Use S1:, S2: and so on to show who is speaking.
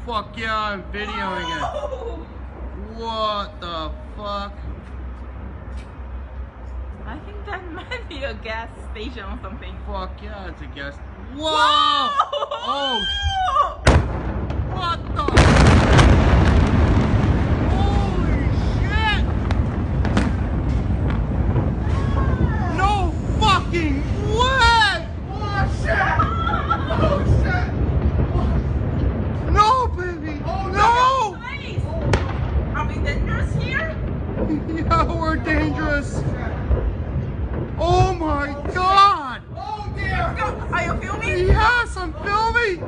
S1: fuck yeah, I'm videoing it. What the fuck?
S2: I think that might be a gas station or something.
S1: Fuck yeah, it's a gas. Whoa!
S2: Whoa!
S1: Oh! What the? Holy shit! No fucking way! Oh shit! Oh shit! No, baby! Oh no!
S2: Please! Are we dangerous here?
S1: Yeah, we're dangerous. Oh my god!
S2: Oh dear! Are you filming?
S1: Yes, I'm filming!